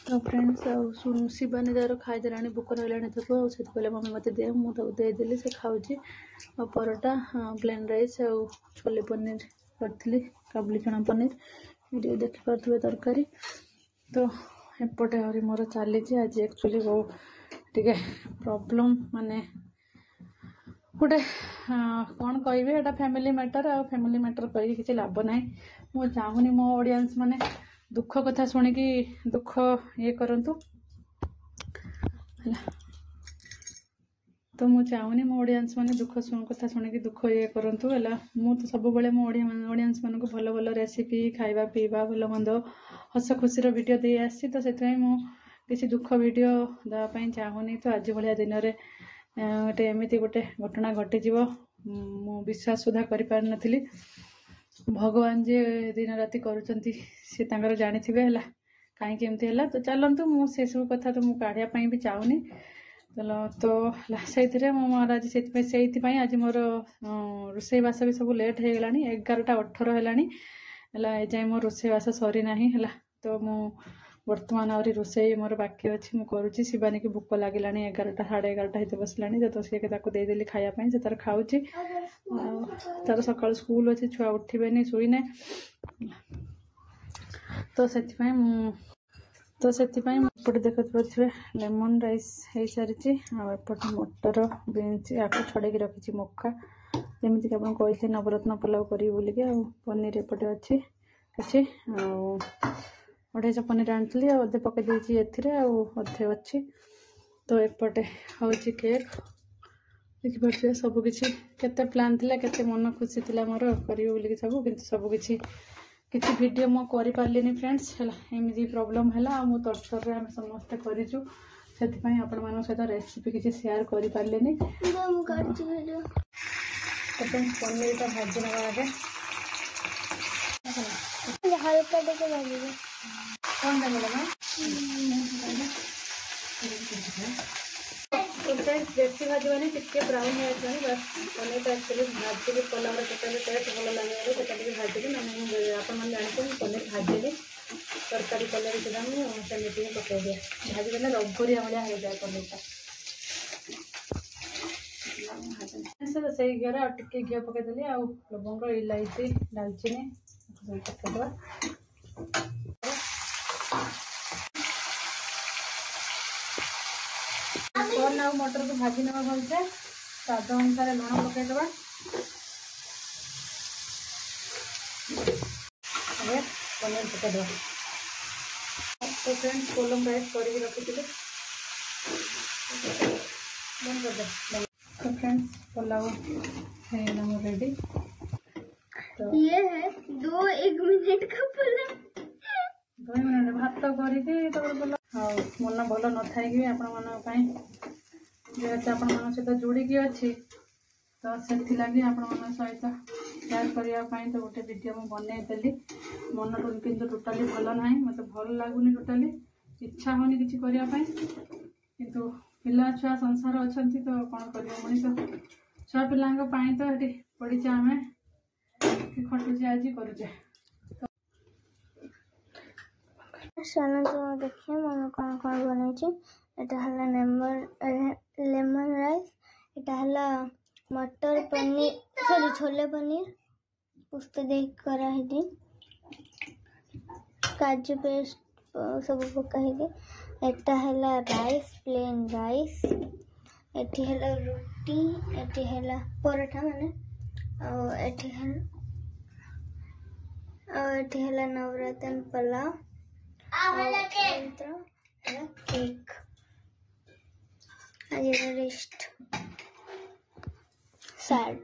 तो friends Shivani jar खाईदेला भोक रहा तक से कहले मम्मी मत दे मुझे देदेली से खाऊँ परोटा प्लेन राइस आ छोले पनीर करी काबुली चना पनीर ये देखिपे तरकारी। तो एपटे आहरी मोर चली आज एक्चुअली बहुत टे प्रॉब्लम माने गोटे कौन कहे फैमिली मैटर आ फैमिली मैटर करी किसी लाभ ना मु चाहूनी मो ऑडियंस माने दुख कथा शुणिकी दुख ये करंतु तो मु चाहूनी मो ऑडियंस माने दुख कथा शुणिकी दुख ये करंतु है मु तो सब बेले मो ऑडियंस मान को भल भल रेसिपी खाइबा पीवा भल मंद हस खुशी वीडियो दे आसी तो से मु किसी दुख वीडियो देवाई चाहूनी। तो आज भाया दिन में गोटे एमती गोटे घटना घटीज मु विश्वास सुधा कर पार नथिली भगवान जे दिन राति करुचंती से तांकर जानी थे है कहीं एमती है। तो चलतु मुझे सब कथा तो मुझे काढ़ापी भी चाहूनी तो से महाराज से आज मोर रोसईवास भी सब लेट हो गला 11:18 है एजाए मोर रोसईवास सरी ना है। तो मु वर्तमान आहरी रोसई मोर बाकी अच्छी मुझे शिवानी की भोक लगे 11टा 11:30 हित बसला तो सी देदेली खायापी से तार खाऊँ तार सका स्कूल अच्छे छुआ उठे शुईने तो से एपटे देखते लेमन राइस हो सारी आपटे मटर बीन्स आपको छड़े रखी मक्का जमीक आप कही नवरत्न पुलाव करी बोलिक आ पनीर एपटे अच्छी किसी 250 पनीर आनी अधे पकई देती अधे अच्छी। तो एपटे हूँ केक देखिपे सबकि केते प्लान थिला केते मन खुशी थिला मोर करी बोलिक सब किंतु सबकि किसी वीडियो मो करि पारलिनी फ्रेंड्स है एमती प्रॉब्लम है मु तरतर आम समस्ते करूँ से आपण मान सहित रेसिपी किसी शेयर कर पारलिनी। तो पनीर का भाजी नवा आगे हल्का देके भाजी कौन देगा बेसी भाजवानी टिके ब्राउन हो बस पनीर का एक्चुअली भाजी कला टेस्ट भल लगे भाजी मैंने आपने जानते पनीर भाजी तरकारी कलर सुधा मुझे पकई दिए भाजी देने रबरिया भाया हो जाए पनीर टा से घी टे घी पकईदेली आ लवंग इलायची दालचीनी पकईदे कॉर्न आ मटर को भाजी ना भलसे स्वाद अनुसार लुण पकईदे पनीर पकईदे। तो फ्रेंड्स कोलम राइस कर रखी बंद कर दे। तो फ्रेंड्स पुलाव है ना रेडी तो ये है 1 मिनट का पुलाव 2 मिनट भात कर हाँ मन भल न थी आपण जेहेतु आपण मान सहित जोड़िकी अच्छी तो से आपण मान सहित शेयर करने तो गोटे वीडियो मुझे बनईदेली मन किंतु टोटाली भल ना मत भल लगुनि टोटाली इच्छा होनी किसी करने किंतु पिला छुआ संसार अच्छा तो कौन कर मनीष छुआ पिला तो ये पड़ीचे आम खटुचे आज करुचे देखिए मम्मी कौन कौन बनाई लेमन राइस यहाँ मटर पनीर सॉरी छोले पनीर पुस्त देख कराही काजू पेस्ट सब पकाही एटा है राइस प्लेन राइस एटी है रोटी एटी है परोठा माने एटी है नवरत्न पुलाव केक रेस्ट सैड